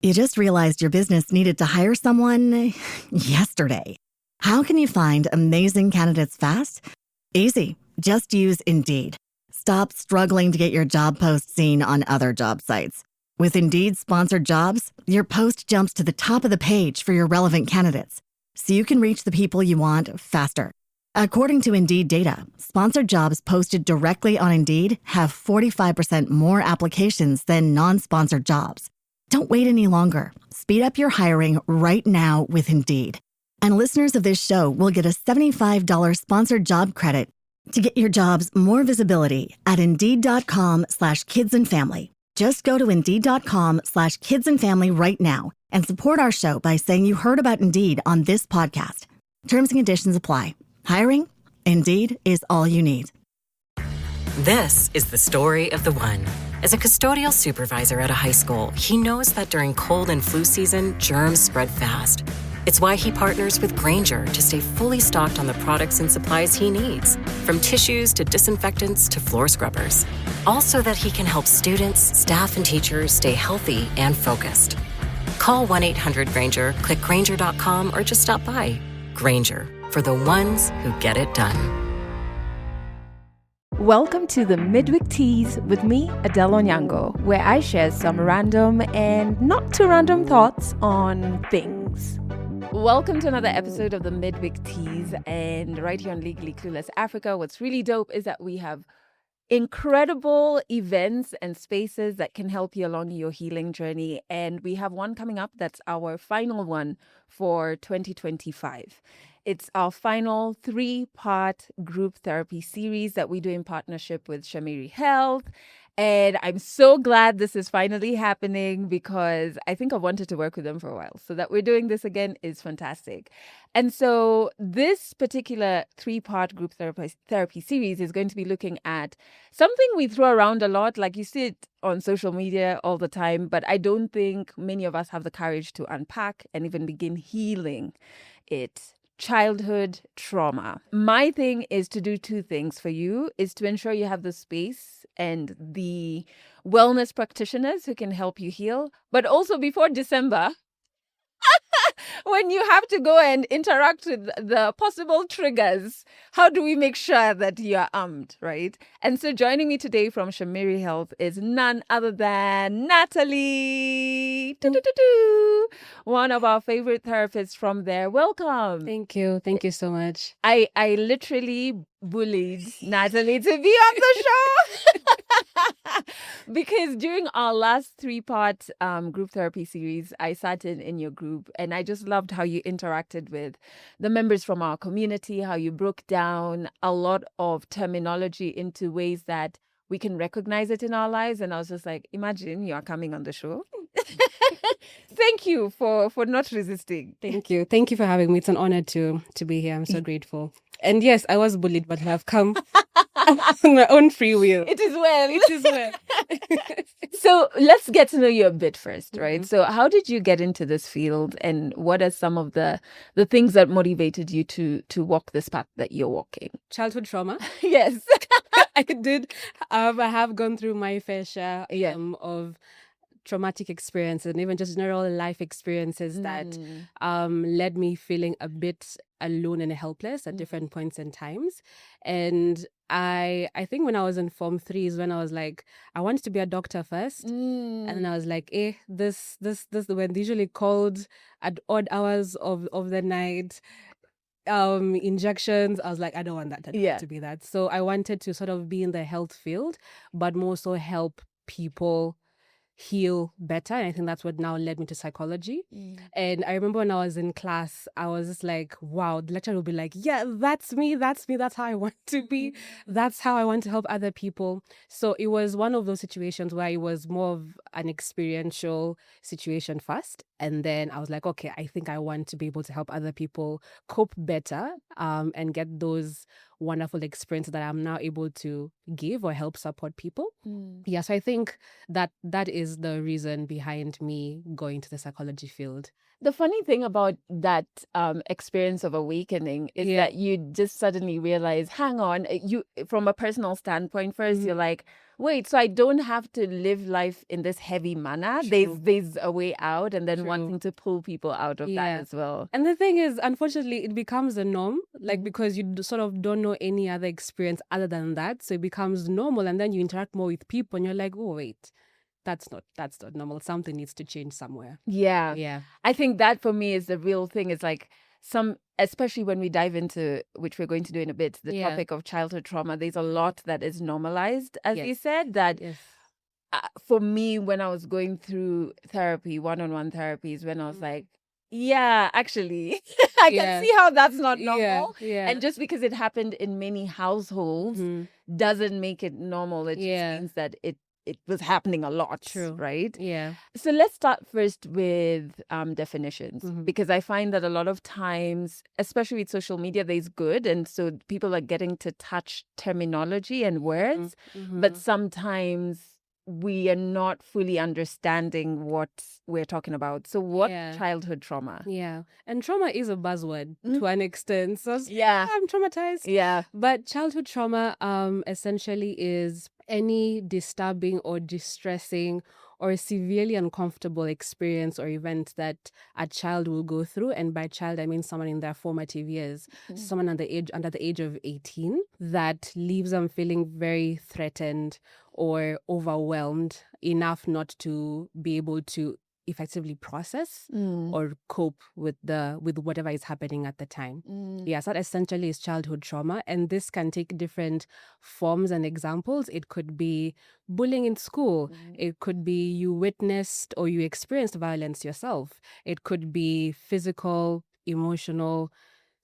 You just realized your business needed to hire someone yesterday. How can you find amazing candidates fast? Easy. Just use Indeed. Stop struggling to get your job post seen on other job sites. With Indeed sponsored jobs, your post jumps to the top of the page for your relevant candidates, so you can reach the people you want faster. According to Indeed data, sponsored jobs posted directly on Indeed have 45% more applications than non-sponsored jobs. Don't wait any longer. Speed up your hiring right now with Indeed. And listeners of this show will get a $75 sponsored job credit to get your jobs more visibility at Indeed.com/kidsandfamily. Just go to Indeed.com/kidsandfamily right now and support our show by saying you heard about Indeed on this podcast. Terms and conditions apply. Hiring? Indeed is all you need. This is the story of the one. As a custodial supervisor at a high school, he knows that during cold and flu season, germs spread fast. It's why he partners with Grainger to stay fully stocked on the products and supplies he needs, from tissues to disinfectants to floor scrubbers. All so that he can help students, staff, and teachers stay healthy and focused. Call 1-800-GRAINGER, click Grainger.com, or just stop by. Grainger, for the ones who get it done. Welcome to the Mid Week Tease with me, Adelle Onyango, where I share some random and not too random thoughts on things. Welcome to another episode of the Mid Week Tease, and right here on Legally Clueless Africa, what's really dope is that we have incredible events and spaces that can help you along your healing journey, and we have one coming up that's our final one for 2025. It's our final 3-part group therapy series that we do in partnership with Shamiri Health. And I'm so glad this is finally happening because I think I've wanted to work with them for a while. So that we're doing this again is fantastic. And so this particular 3-part group therapy series is going to be looking at something we throw around a lot, like you see it on social media all the time, but I don't think many of us have the courage to unpack and even begin healing it. Childhood trauma. My thing is to do 2 things for you, is to ensure you have the space and the wellness practitioners who can help you heal. But also before December, when you have to go and interact with the possible triggers, how do we make sure that you are armed, right? And so joining me today from Shamiri Health is none other than Natali, one of our favorite therapists from there. Welcome. Thank you. Thank you so much. I literally bullied Natali to be on the show because during our last 3-part group therapy series, I sat in your group and I just loved how you interacted with the members from our community, how you broke down a lot of terminology into ways that we can recognize it in our lives. And I was just like, imagine you are coming on the show. Thank you for not resisting. Thank you. Thank you for having me. It's an honor to be here. I'm so grateful. And yes, I was bullied, but I've come on my own free will. It is well. It is well. So let's get to know you a bit first, right? Mm-hmm. So how did you get into this field, and what are some of the things that motivated you to walk this path that you're walking? Childhood trauma. Yes. I did. I have gone through my fair share of traumatic experiences and even just general life experiences that led me feeling a bit alone and helpless at different points and times. And I think when I was in Form 3 is when I was like, I wanted to be a doctor first. And then I was like, this when they usually called at odd hours of the night, injections. I was like, I don't want that to be that. So I wanted to sort of be in the health field, but more so help people heal better. And I think that's what now led me to psychology. And I remember when I was in class, I was just like, wow, the lecturer would be like, yeah, that's me, that's how I want to be, that's how I want to help other people. So it was one of those situations where it was more of an experiential situation first, and then I was like, okay, I think I want to be able to help other people cope better and get those wonderful experiences that I'm now able to give or help support people. Yeah, so I think that is the reason behind me going to the psychology field. The funny thing about that experience of awakening is that you just suddenly realize, hang on, you from a personal standpoint first, you're like, wait, so I don't have to live life in this heavy manner. There's a way out, and then wanting to pull people out of that as well. And the thing is, unfortunately, it becomes a norm, like because you sort of don't know any other experience other than that. So it becomes normal, and then you interact more with people and you're like, oh, wait, that's not normal. Something needs to change somewhere. Yeah. I think that for me is the real thing. It's like especially when we dive into, which we're going to do in a bit, the topic of childhood trauma, there's a lot that is normalized, as you said, that for me, when I was going through therapy, one-on-one therapies, when I was like, yeah, actually, I can see how that's not normal. And just because it happened in many households doesn't make it normal. It just means that it was happening a lot, right? Yeah. So let's start first with definitions, because I find that a lot of times, especially with social media, there's good. And so people are getting to touch terminology and words, but sometimes we are not fully understanding what we're talking about. So what childhood trauma? Yeah. And trauma is a buzzword to an extent. So I'm traumatized. Yeah. But childhood trauma essentially is any disturbing or distressing or severely uncomfortable experience or event that a child will go through. And by child, I mean someone in their formative years, someone under the age of 18, that leaves them feeling very threatened or overwhelmed enough not to be able to effectively process or cope with whatever is happening at the time. Yes, that essentially is childhood trauma, and this can take different forms and examples. It could be bullying in school. It could be you witnessed or you experienced violence yourself. It could be physical, emotional,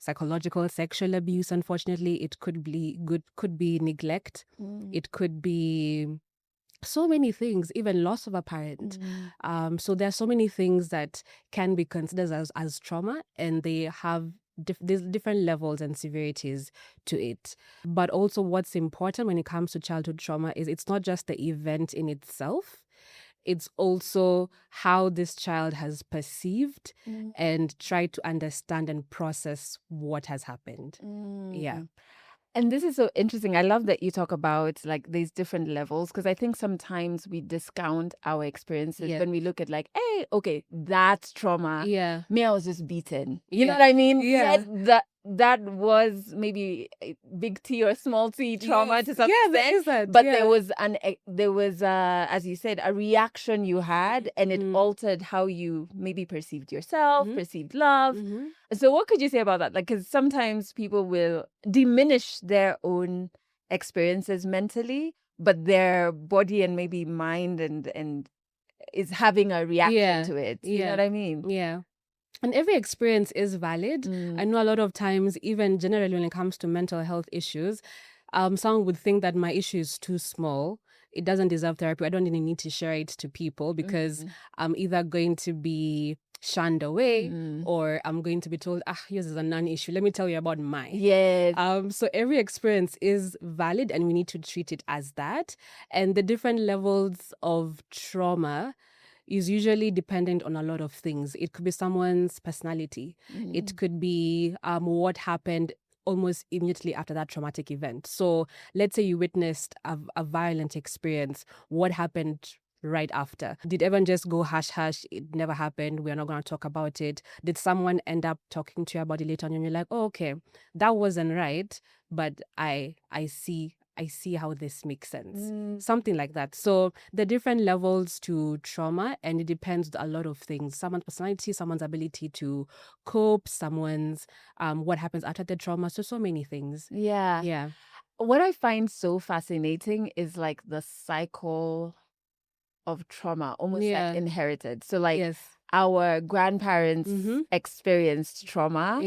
psychological, sexual abuse. Unfortunately, it could be neglect. It could be so many things, even loss of a parent. So there are so many things that can be considered as trauma, and they have there's different levels and severities to it. But also what's important when it comes to childhood trauma is it's not just the event in itself. It's also how this child has perceived and tried to understand and process what has happened. Yeah. And this is so interesting. I love that you talk about like these different levels, because I think sometimes we discount our experiences when we look at like, hey, okay, that's trauma. Yeah. Me, I was just beaten. You know what I mean? Yeah. That was maybe a big T or small T trauma to some extent. There is that. But there was as you said, a reaction you had, and it altered how you maybe perceived yourself, perceived love. So what could you say about that? Like, because sometimes people will diminish their own experiences mentally, but their body and maybe mind and is having a reaction to it. You know what I mean? Yeah. And every experience is valid. I know a lot of times, even generally when it comes to mental health issues, someone would think that my issue is too small. It doesn't deserve therapy. I don't even need to share it to people because I'm either going to be shunned away or I'm going to be told, yours is a non-issue. Let me tell you about mine. Yes. So every experience is valid and we need to treat it as that. And the different levels of trauma is usually dependent on a lot of things. It could be someone's personality. It could be what happened almost immediately after that traumatic event. So let's say you witnessed a violent experience. What happened right after? Did everyone just go hush hush? It never happened. We're not going to talk about it. Did someone end up talking to you about it later on and you're like, oh, okay, that wasn't right, but I see how this makes sense. Something like that. So the different levels to trauma, and it depends on a lot of things. Someone's personality, someone's ability to cope, someone's what happens after the trauma. So many things. Yeah. Yeah. What I find so fascinating is like the cycle of trauma, almost like inherited. So like our grandparents experienced trauma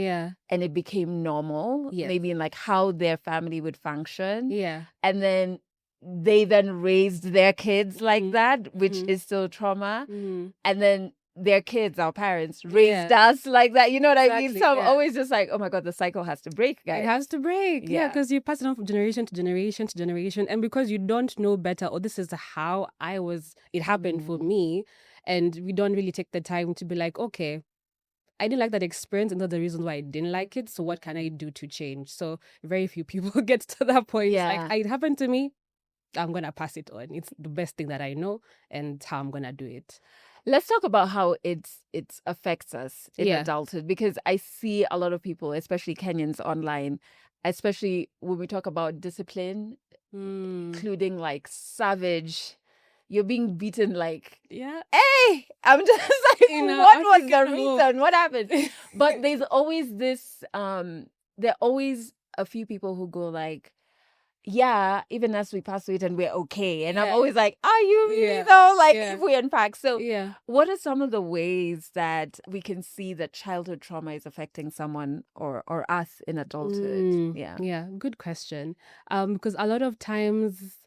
and it became normal, maybe in like how their family would function. Yeah. And then they then raised their kids like that, which is still trauma. And then their kids, our parents, raised us like that. You know what I mean? So I'm always just like, oh my God, the cycle has to break, guys. It has to break. Yeah, because you pass it on from generation to generation to generation. And because you don't know better, or this is how it happened for me. And we don't really take the time to be like, okay, I didn't like that experience, and that's the reason why I didn't like it. So what can I do to change? So very few people get to that point. Yeah. Like, it happened to me. I'm going to pass it on. It's the best thing that I know and how I'm going to do it. Let's talk about how it affects us in Yeah. adulthood, because I see a lot of people, especially Kenyans online, especially when we talk about discipline, including like savage, you're being beaten like, Yeah. hey, I'm just like, what was the reason? What happened? But there's always this, there are always a few people who go like, yeah, even as we pass through it and we're okay. And I'm always like, are you really though? Like, if we unpack. So what are some of the ways that we can see that childhood trauma is affecting someone or us in adulthood? Yeah, good question. Because a lot of times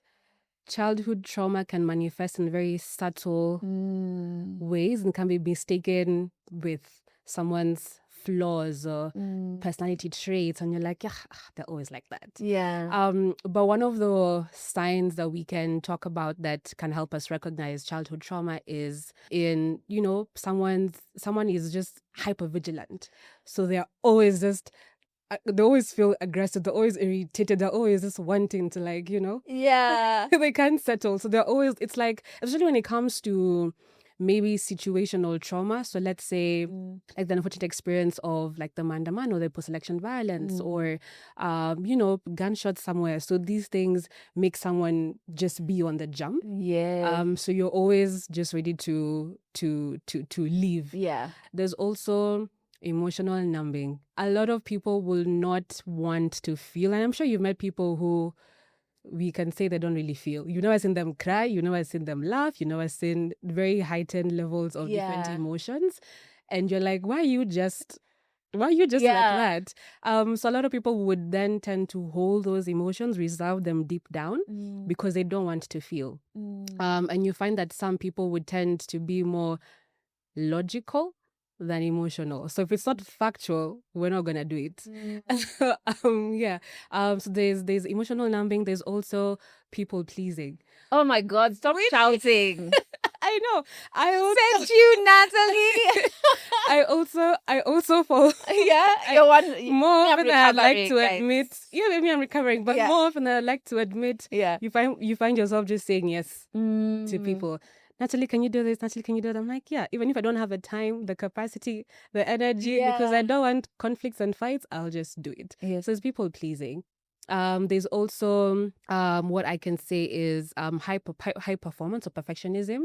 childhood trauma can manifest in very subtle ways and can be mistaken with someone's flaws or personality traits, and you're like, yeah, they're always like that. But one of the signs that we can talk about that can help us recognize childhood trauma is in, someone is just hyper vigilant, so they're always just they always feel aggressive, they're always irritated, they're always just wanting to they can't settle. So they're always, it's like, especially when it comes to maybe situational trauma. So let's say like the unfortunate experience of like the man or the post-election violence or, gunshots somewhere. So these things make someone just be on the jump. So you're always just ready to leave. There's also emotional numbing. A lot of people will not want to feel, and I'm sure you've met people who we can say they don't really feel. You've never seen them cry, you've never seen them laugh, you've never seen very heightened levels of different emotions. And you're like, why are you just like that? So a lot of people would then tend to hold those emotions, reserve them deep down because they don't want to feel. And you find that some people would tend to be more logical than emotional. So if it's not factual, we're not gonna do it. So there's emotional numbing. There's also people pleasing. Oh my God! Stop shouting. I know. Sent you, Natali. I also fall. You're one. More often than I'd like to admit. Yeah, maybe I'm recovering, but more often than I'd like to admit. You find yourself just saying yes to people. Natali, can you do this? Natali, can you do that? I'm like, yeah, even if I don't have the time, the capacity, the energy, because I don't want conflicts and fights, I'll just do it. So it's people pleasing. There's also what I can say is high performance or perfectionism.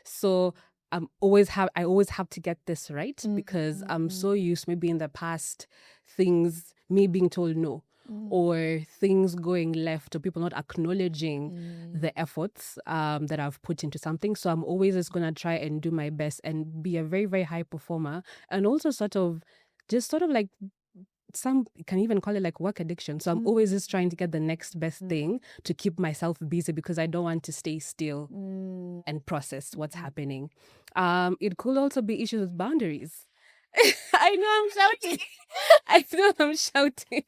So I always have to get this right because I'm so used maybe in the past me being told no. Or things going left, or people not acknowledging the efforts that I've put into something. So I'm always just going to try and do my best and be a very, very high performer. And also sort of like, some can even call it like work addiction. So I'm always just trying to get the next best thing to keep myself busy because I don't want to stay still and process what's happening. It could also be issues with boundaries. I know I'm shouting.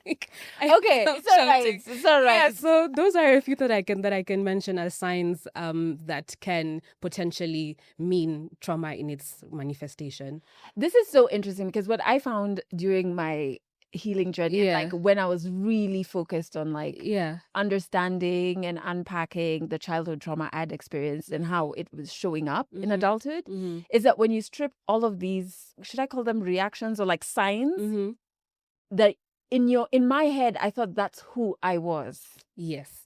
Okay, it's all right. Yeah, so those are a few that I can mention as signs that can potentially mean trauma in its manifestation. This is so interesting because what I found during my healing journey, like when I was really focused on understanding and unpacking the childhood trauma I'd experienced and how it was showing up in adulthood, is that when you strip all of these, should I call them reactions or like signs, that in my head I thought that's who I was.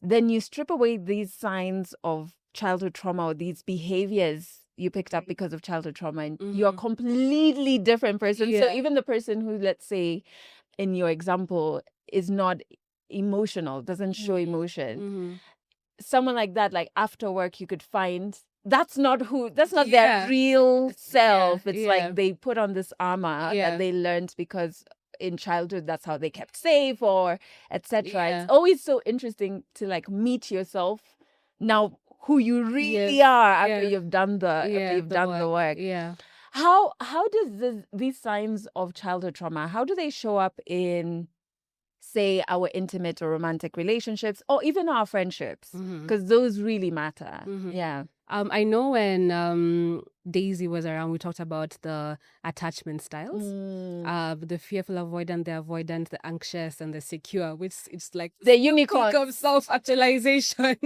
Then you strip away these signs of childhood trauma or these behaviors you picked up because of childhood trauma, and you're a completely different person. So even the person who, let's say, in your example, is not emotional, doesn't show emotion, someone like that, like after work, you could find that's not their real self. It's like they put on this armor that they learned because in childhood that's how they kept safe or etc. It's always so interesting to like meet yourself now, who you really are after you've done the work. How does these signs of childhood trauma, how do they show up in, say, our intimate or romantic relationships or even our friendships? Because those really matter. I know when Daisy was around, we talked about the attachment styles. The fearful avoidant, the avoidant, the anxious, and the secure, which it's like The unicorns of self-actualization.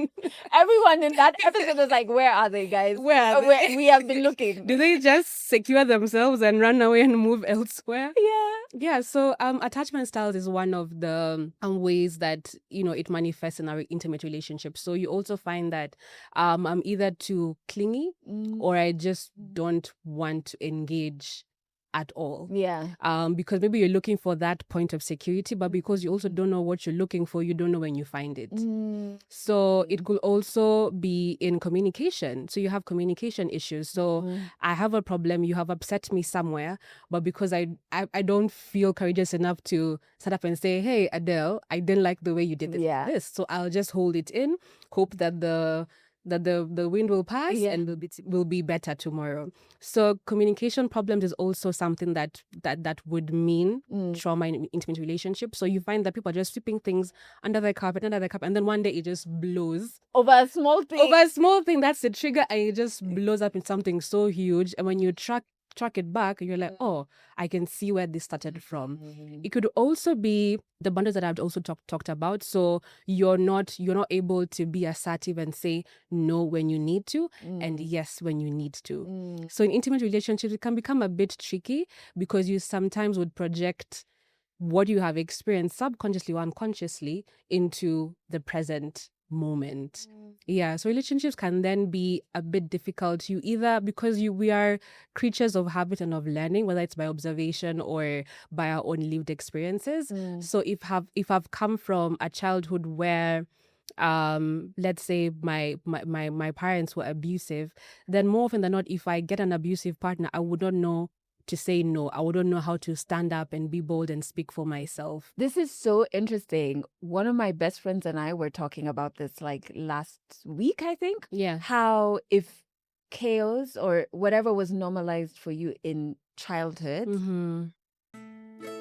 Everyone in that episode was like, where are they, guys? Where are they? We have been looking. Do they just secure themselves and run away and move elsewhere? Yeah. So attachment styles is one of the ways that it manifests in our intimate relationships. So you also find that I'm either too clingy or I just don't want to engage at all. Yeah. Because maybe you're looking for that point of security, but because you also don't know what you're looking for, you don't know when you find it. So it could also be in communication. So you have communication issues. So I have a problem, you have upset me somewhere, but because I don't feel courageous enough to stand up and say, hey, Adele, I didn't like the way you did this. So I'll just hold it in, hope that the wind will pass and will be better tomorrow. So communication problems is also something that would mean trauma in intimate relationships. So you find that people are just sweeping things under the carpet, and then one day it just blows. Over a small thing. That's the trigger, and it just blows up in something so huge. And when you track it back, you're like, oh, I can see where this started from. It could also be the boundaries that I've also talked about. So you're not able to be assertive and say no when you need to and yes when you need to. So in intimate relationships, it can become a bit tricky because you sometimes would project what you have experienced subconsciously or unconsciously into the present moment. Yeah, so relationships can then be a bit difficult. You either, because we are creatures of habit and of learning, whether it's by observation or by our own lived experiences. So if I've come from a childhood where let's say my parents were abusive, then more often than not, if I get an abusive partner, I would not know to say no. I wouldn't know how to stand up and be bold and speak for myself. This is so interesting. One of my best friends and I were talking about this like last week, I think. Yeah. How if chaos or whatever was normalized for you in childhood.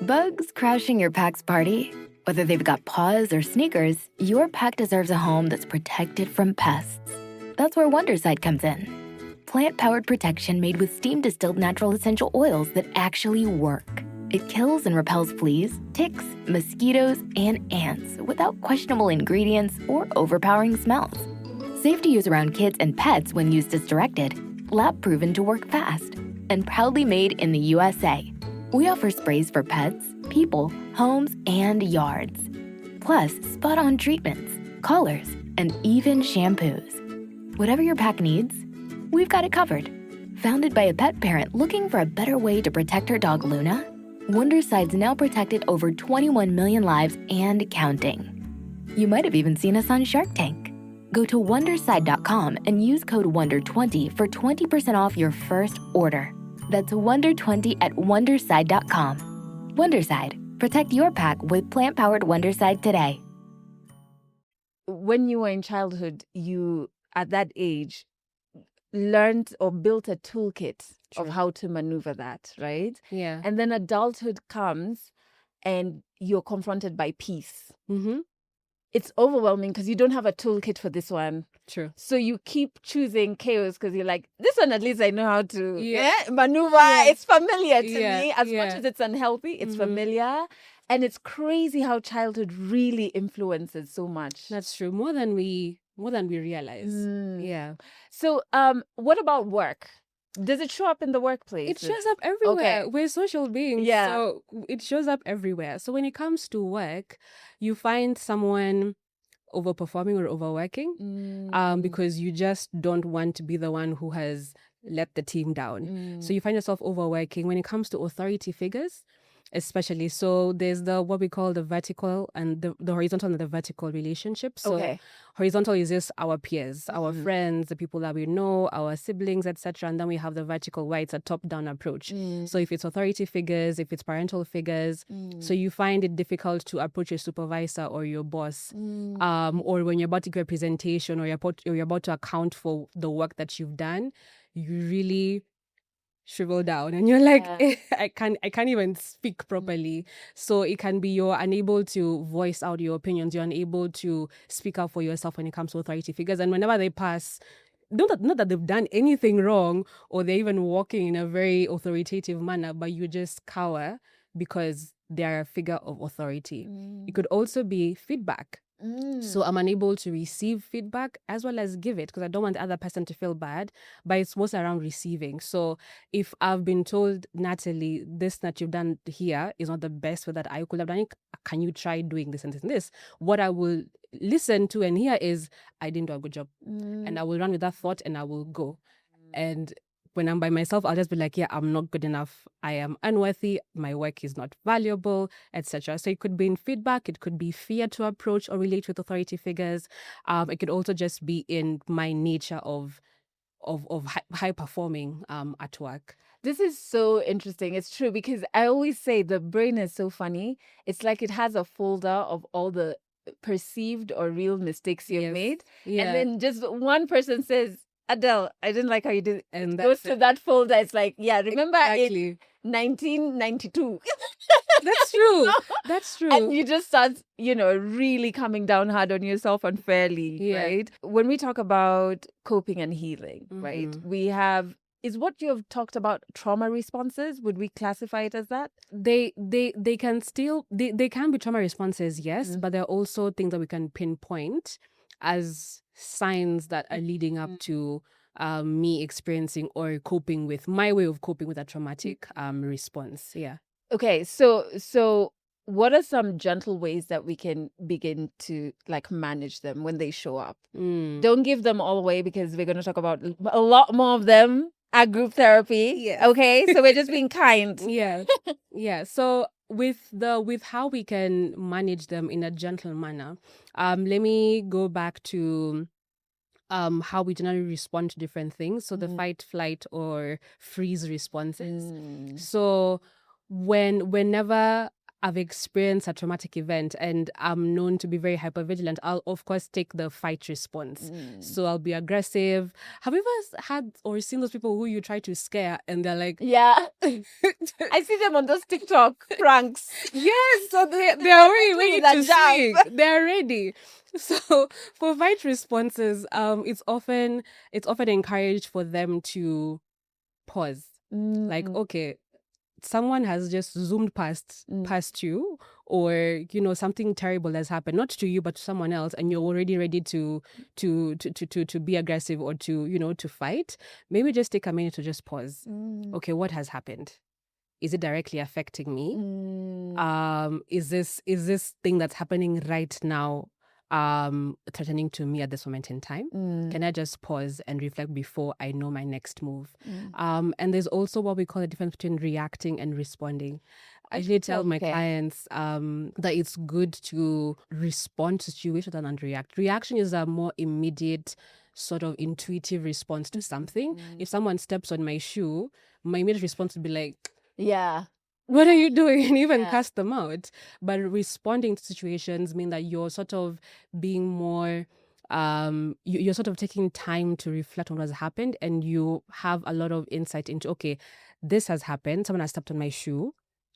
Bugs crashing your pack's party? Whether they've got paws or sneakers, your pack deserves a home that's protected from pests. That's where Wondercide comes in. Plant-powered protection made with steam-distilled natural essential oils that actually work. It kills and repels fleas, ticks, mosquitoes, and ants without questionable ingredients or overpowering smells. Safe to use around kids and pets when used as directed. Lab-proven to work fast. And proudly made in the USA. We offer sprays for pets, people, homes, and yards. Plus, spot-on treatments, collars, and even shampoos. Whatever your pack needs, we've got it covered. Founded by a pet parent looking for a better way to protect her dog Luna, Wondercide's now protected over 21 million lives and counting. You might have even seen us on Shark Tank. Go to Wondercide.com and use code WONDER20 for 20% off your first order. That's WONDER20 at Wondercide.com. Wondercide. Protect your pack with plant-powered Wondercide today. When you were in childhood, you, at that age, learned or built a toolkit of how to maneuver that, right? Yeah. And then adulthood comes and you're confronted by peace. It's overwhelming because you don't have a toolkit for this one. True. So you keep choosing chaos because you're like, this one at least I know how to maneuver. Yeah. It's familiar to me. As Yeah. much as it's unhealthy, it's familiar. And it's crazy how childhood really influences so much. That's true. More than we realize. Yeah. So what about work? Does it show up in the workplace? It shows up everywhere. Okay. We're social beings. Yeah. So it shows up everywhere. So when it comes to work, you find someone overperforming or overworking because you just don't want to be the one who has let the team down. So you find yourself overworking. When it comes to authority figures, especially, so there's what we call the vertical and the horizontal and the vertical relationship. So horizontal is just our peers, our friends, the people that we know, our siblings, etc. And then we have the vertical, where it's a top-down approach. So if it's authority figures, if it's parental figures, so you find it difficult to approach your supervisor or your boss, or when you're about to give a presentation or you're about to account for the work that you've done, you really shrivel down and you're like, I can't even speak properly. So it can be you're unable to voice out your opinions, you're unable to speak up for yourself when it comes to authority figures, and whenever they pass, not that they've done anything wrong or they're even walking in a very authoritative manner, but you just cower because they're a figure of authority. It could also be feedback. So I'm unable to receive feedback as well as give it because I don't want the other person to feel bad, but it's mostly around receiving. So if I've been told, Natalie, this that you've done here is not the best way that I could have done it, can you try doing this and this and this? What I will listen to and hear is, I didn't do a good job. And I will run with that thought and I will go. And when I'm by myself, I'll just be like, yeah, I'm not good enough. I am unworthy. My work is not valuable, etc. So it could be in feedback. It could be fear to approach or relate with authority figures. It could also just be in my nature of high performing at work. This is so interesting. It's true because I always say the brain is so funny. It's like it has a folder of all the perceived or real mistakes you've made. Yeah. And then just one person says, Adele, I didn't like how you did it. And Goes to that folder. It's like, yeah, remember exactly. in 1992. That's true. That's true. And you just start, really coming down hard on yourself unfairly, right? When we talk about coping and healing, right? We have, is what you have talked about trauma responses? Would we classify it as that? They can still, they can be trauma responses, yes, but there are also things that we can pinpoint as signs that are leading up to me experiencing or coping with my way of coping with a traumatic response. Yeah. Okay, so what are some gentle ways that we can begin to manage them when they show up? Don't give them all away because we're going to talk about a lot more of them at group therapy. Yeah. Okay, so we're just being kind. Yeah. Yeah. So with how we can manage them in a gentle manner, let me go back to how we generally respond to different things. So the fight, flight, or freeze responses. So whenever I've experienced a traumatic event and I'm known to be very hypervigilant, I'll of course take the fight response. So I'll be aggressive. Have you ever had or seen those people who you try to scare and they're like, yeah, I see them on those TikTok pranks. Yes, so they are really ready to swing. They're ready. So for fight responses, it's often encouraged for them to pause. Like, okay, someone has just zoomed past you, or something terrible has happened, not to you but to someone else, and you're already ready to be aggressive or to fight. Maybe just take a minute to just pause. Okay, what has happened? Is it directly affecting me? Is this thing that's happening right now threatening to me at this moment in time? Can I just pause and reflect before I know my next move? And there's also what we call the difference between reacting and responding. I usually tell my clients that it's good to respond to situations than react. Reaction is a more immediate sort of intuitive response to something. If someone steps on my shoe, my immediate response would be like, yeah, what are you doing? And even cast them out. But responding to situations mean that you're sort of being more, you're sort of taking time to reflect on what has happened, and you have a lot of insight into, okay, this has happened. Someone has stepped on my shoe.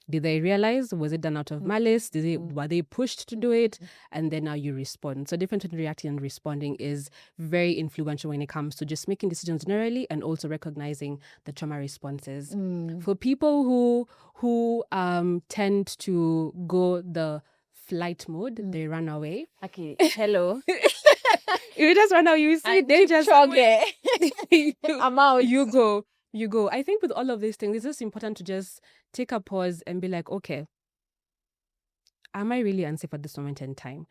Did they realize? Was it done out of malice? Were they pushed to do it? And then now you respond. So difference between reacting and responding is very influential when it comes to just making decisions generally and also recognizing the trauma responses. For people who tend to go the flight mode, they run away. Okay, hello. You just run away. You see, they just I'm out. You go. I think with all of these things, it's just important to just take a pause and be like, okay, am I really unsafe at this moment in time?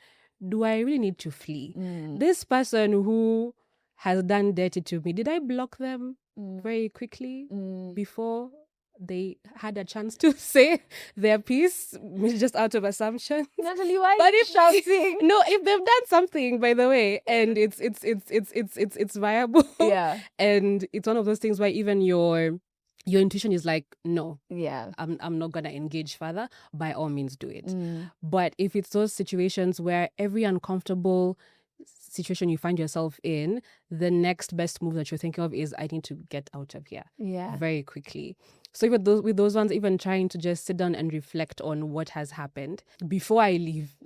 Do I really need to flee? This person who has done dirty to me, did I block them very quickly before they had a chance to say their piece, just out of assumption? Natalie, why are you shouting? No, if they've done something, by the way, and it's viable, and it's one of those things where even your intuition is like, no, I'm not gonna engage further, by all means do it. But if it's those situations where every uncomfortable situation you find yourself in, the next best move that you're thinking of is, I need to get out of here very quickly. So even with those ones, even trying to just sit down and reflect on what has happened before I leave,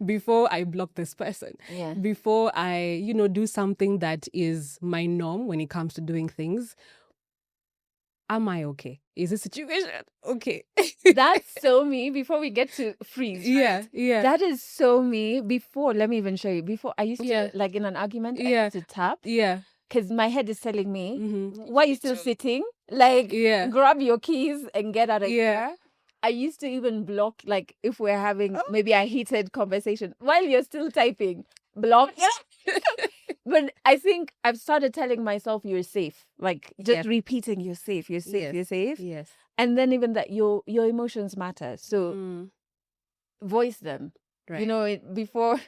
before I block this person, before I, do something that is my norm when it comes to doing things. Am I okay? Is this situation okay? That's so me. Before we get to freeze, right? Yeah. That is so me. Before, let me even show you. Before, I used to, like in an argument, I used to tap. Yeah. Because my head is telling me, why are you still sitting? Like, grab your keys and get out of here. I used to even block, like, if we're having maybe a heated conversation while you're still typing, block. But I think I've started telling myself you're safe. Like, just repeating you're safe, you're safe, you're safe. Yes. And then even that your emotions matter. So voice them. Right. Before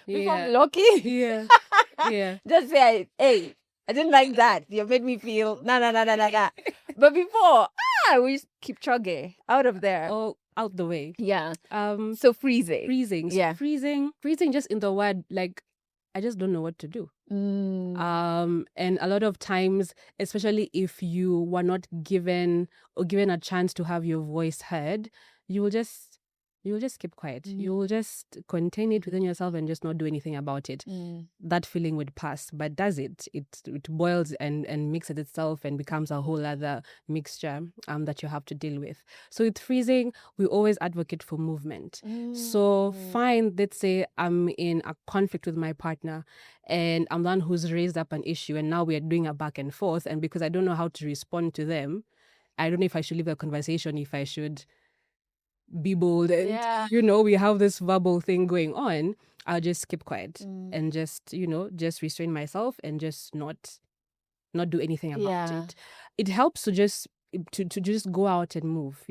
blocking. Yeah. Just say, hey, I didn't like that. You made me feel nah. But before, we just keep chugging out of there. Oh, out the way. Yeah. So freezing. Yeah. Freezing just in the word, like, I just don't know what to do. And a lot of times, especially if you were not given a chance to have your voice heard, you will just keep quiet. You will just contain it within yourself and just not do anything about it. That feeling would pass, but does it? It boils and mixes itself and becomes a whole other mixture that you have to deal with. So with freezing, we always advocate for movement. So fine, let's say I'm in a conflict with my partner and I'm the one who's raised up an issue and now we are doing a back and forth, and because I don't know how to respond to them, I don't know if I should leave a conversation, if I should be bold and we have this verbal thing going on, I'll just keep quiet and just restrain myself and just not do anything about it. It helps to just go out and move,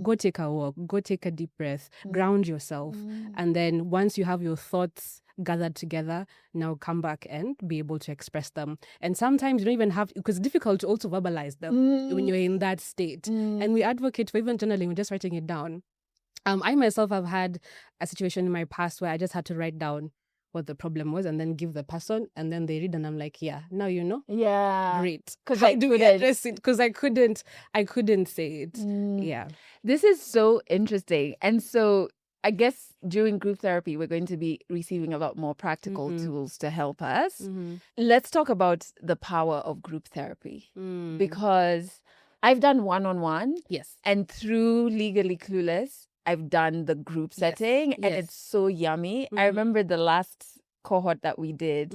go take a walk, go take a deep breath, ground yourself, and then once you have your thoughts gathered together, now come back and be able to express them. And sometimes you don't even have, because it's difficult to also verbalize them when you're in that state. And we advocate for even journaling, we're just writing it down. I myself have had a situation in my past where I just had to write down what the problem was and then give the person, and then they read and I'm like, yeah, now you know. Yeah. Great. Because I do address it because I couldn't say it. Yeah. This is so interesting. And so I guess during group therapy, we're going to be receiving a lot more practical tools to help us. Let's talk about the power of group therapy, because I've done one-on-one. Yes. And through Legally Clueless, I've done the group setting, and it's so yummy. I remember the last cohort that we did.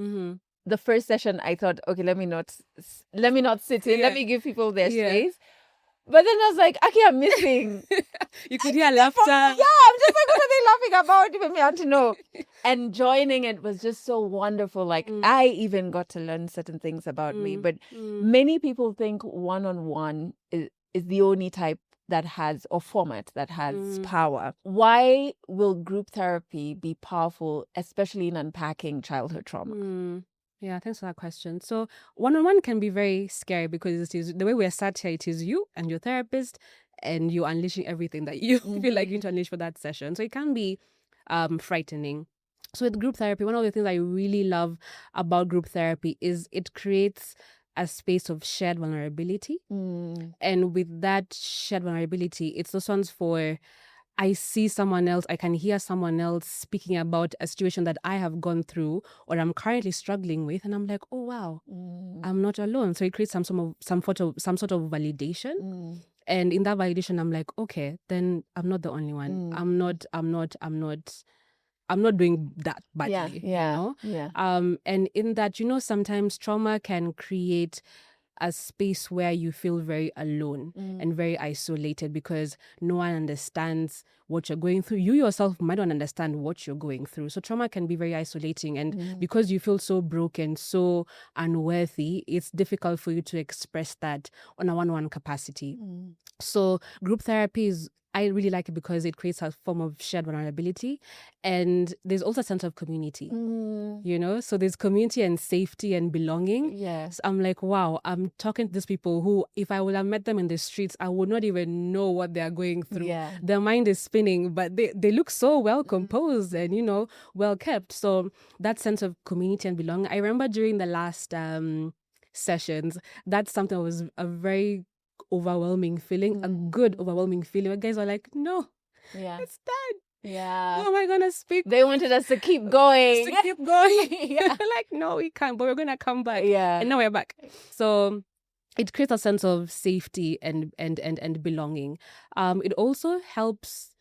The first session, I thought, okay, let me not sit in. Let me give people their space. But then I was like, okay, I'm missing. You could hear laughter. Yeah, I'm just like, what are they laughing about? Even me, I want to know. And joining it was just so wonderful. Like, I even got to learn certain things about me. But many people think one-on-one is the only type that has, or format that has power. Why will group therapy be powerful, especially in unpacking childhood trauma? Yeah, thanks for that question. So one-on-one can be very scary because it is the way we're sat here, it is you and your therapist and you're unleashing everything that you feel like you need to unleash for that session. So it can be frightening. So with group therapy, one of the things I really love about group therapy is it creates a space of shared vulnerability. And with that shared vulnerability, it's those ones for I see someone else, I can hear someone else speaking about a situation that I have gone through or I'm currently struggling with, and I'm like, oh wow, I'm not alone. So it creates some sort of validation. And in that validation, I'm like, okay, then I'm not the only one. I'm not doing that badly. And in that, sometimes trauma can create a space where you feel very alone and very isolated because no one understands what you're going through. You yourself might not understand what you're going through. So trauma can be very isolating. And because you feel so broken, so unworthy, it's difficult for you to express that on a one-on-one capacity. So group therapy I really like it because it creates a form of shared vulnerability, and there's also a sense of community, so there's community and safety and belonging. Yes. So I'm like, wow, I'm talking to these people who, if I would have met them in the streets, I would not even know what they're going through. Their mind is spinning, but they look so well composed and, well kept. So that sense of community and belonging, I remember during the last sessions, that's something that was a very overwhelming feeling, a good overwhelming feeling. Where guys are like, no, Yeah. it's done. Yeah. How am I gonna speak? They wanted us to keep going. To keep going. Yeah. Like, no, we can't, but we're gonna come back. Yeah. And now we're back. So it creates a sense of safety and belonging. It also helps,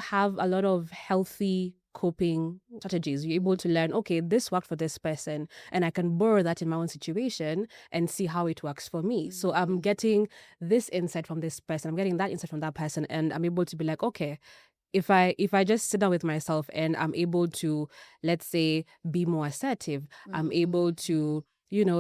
have a lot of healthy coping strategies. You're able to learn, okay, this worked for this person, and I can borrow that in my own situation and see how it works for me. So I'm getting this insight from this person, I'm getting that insight from that person, and I'm able to be like, okay, if I just sit down with myself and I'm able to, let's say, be more assertive, I'm able to,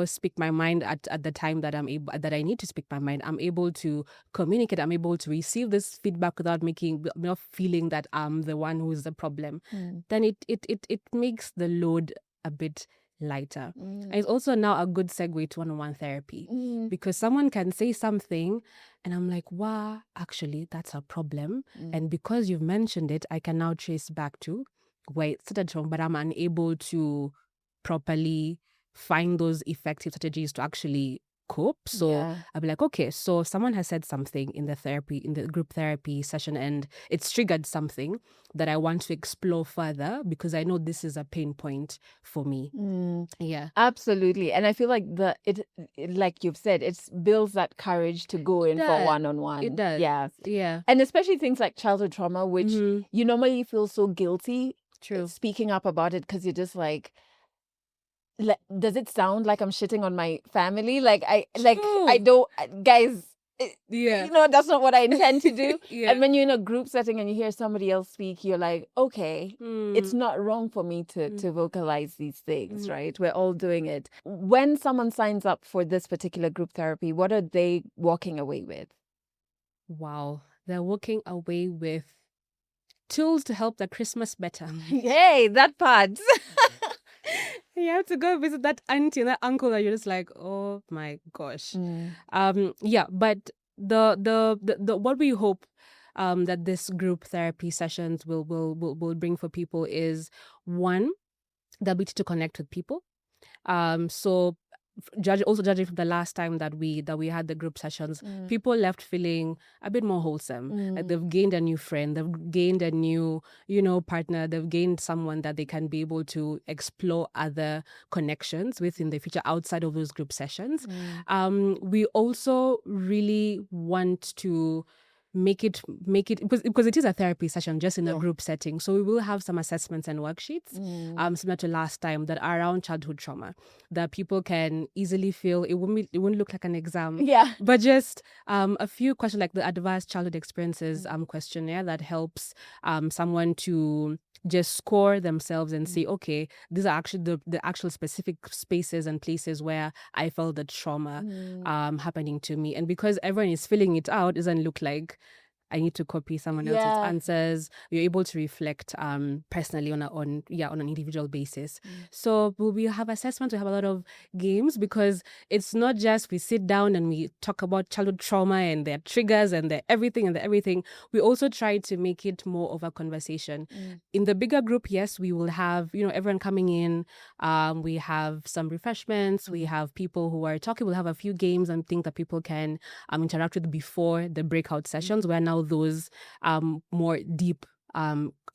speak my mind at the time that that I need to speak my mind. I'm able to communicate. I'm able to receive this feedback without not feeling that I'm the one who is the problem. Then it makes the load a bit lighter. And it's also now a good segue to one-on-one therapy, because someone can say something and I'm like, wow, actually that's a problem. And because you've mentioned it, I can now trace back to where it started from, but I'm unable to properly find those effective strategies to actually cope. So I'll be like, okay, so someone has said something in the group therapy session, and it's triggered something that I want to explore further because I know this is a pain point for me. Yeah, absolutely. And I feel like like you've said, it builds that courage to go in for one-on-one. It does. Yeah. And especially things like childhood trauma, which you normally feel so guilty speaking up about it, because you're just like, does it sound like I'm shitting on my family? I don't, guys, that's not what I intend to do. And when you're in a group setting and you hear somebody else speak, you're like, okay, it's not wrong for me to vocalize these things, right? We're all doing it. When someone signs up for this particular group therapy, what are they walking away with? Wow. They're walking away with tools to help their Christmas better. Hey, that part. You have to go visit that auntie and that uncle that you're just like, oh my gosh. But the what we hope that this group therapy sessions will bring for people is, one, the ability to connect with people. So judging from the last time that we had the group sessions, people left feeling a bit more wholesome. Like they've gained a new friend, they've gained a new, partner, they've gained someone that they can be able to explore other connections with in the future outside of those group sessions. We also really want to make it because it is a therapy session just in a group setting, so we will have some assessments and worksheets similar to last time that are around childhood trauma that people can easily feel. It won't look like an exam, but just a few questions, like the advanced childhood experiences questionnaire that helps someone to just score themselves and say, okay, these are actually the actual specific spaces and places where I felt the trauma happening to me. And because everyone is filling it out, it doesn't look like I need to copy someone else's answers. You're able to reflect personally on an individual basis. So we have assessments, we have a lot of games, because it's not just we sit down and we talk about childhood trauma and their triggers and their everything. We also try to make it more of a conversation. In the bigger group, yes, we will have, everyone coming in. We have some refreshments. We have people who are talking. We'll have a few games and things that people can interact with before the breakout sessions, where now those more deep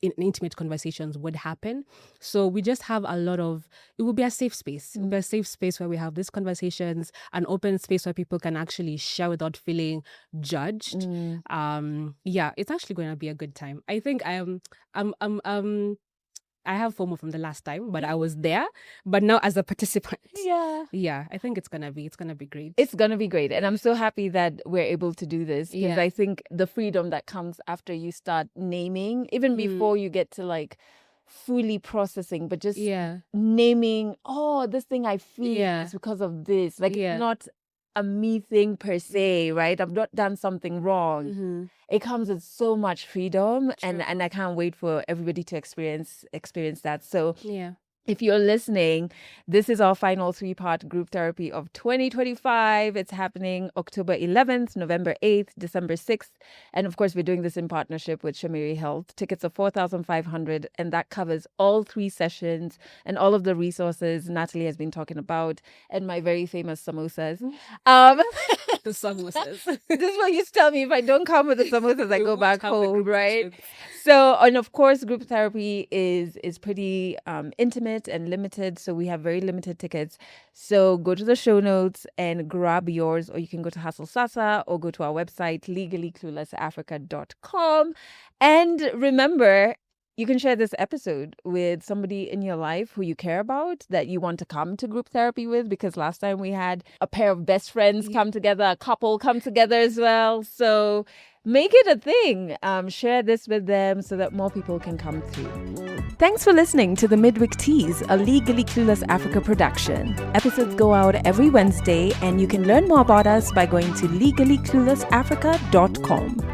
intimate conversations would happen. So we just have it will be a safe space. It will be a safe space where we have these conversations, an open space where people can actually share without feeling judged. It's actually going to be a good time. I think I have FOMO from the last time, but I was there. But now as a participant, I think it's gonna be great. It's gonna be great, and I'm so happy that we're able to do this, because I think the freedom that comes after you start naming, even before you get to like fully processing, but just naming, oh, this thing I feel is because of this. Like it's not a me thing per se, right? I've not done something wrong. It comes with so much freedom, and I can't wait for everybody to experience that. So If you're listening, this is our final 3-part group therapy of 2025. It's happening October 11th, November 8th, December 6th. And of course, we're doing this in partnership with Shamiri Health. Tickets are $4,500, and that covers all 3 sessions and all of the resources Natali has been talking about, and my very famous samosas. The samosas. This is what you used to tell me. If I don't come with the samosas, I go back home, right? So, and of course, group therapy is pretty intimate and limited, so we have very limited tickets. So go to the show notes and grab yours, or you can go to Hustle Sasa or go to our website legallycluelessafrica.com. And remember, you can share this episode with somebody in your life who you care about, that you want to come to group therapy with, because last time we had a pair of best friends come together, a couple come together as well. So make it a thing. Share this with them so that more people can come through. Thanks for listening to the Mid Week Tease, a Legally Clueless Africa production. Episodes go out every Wednesday, and you can learn more about us by going to legallycluelessafrica.com.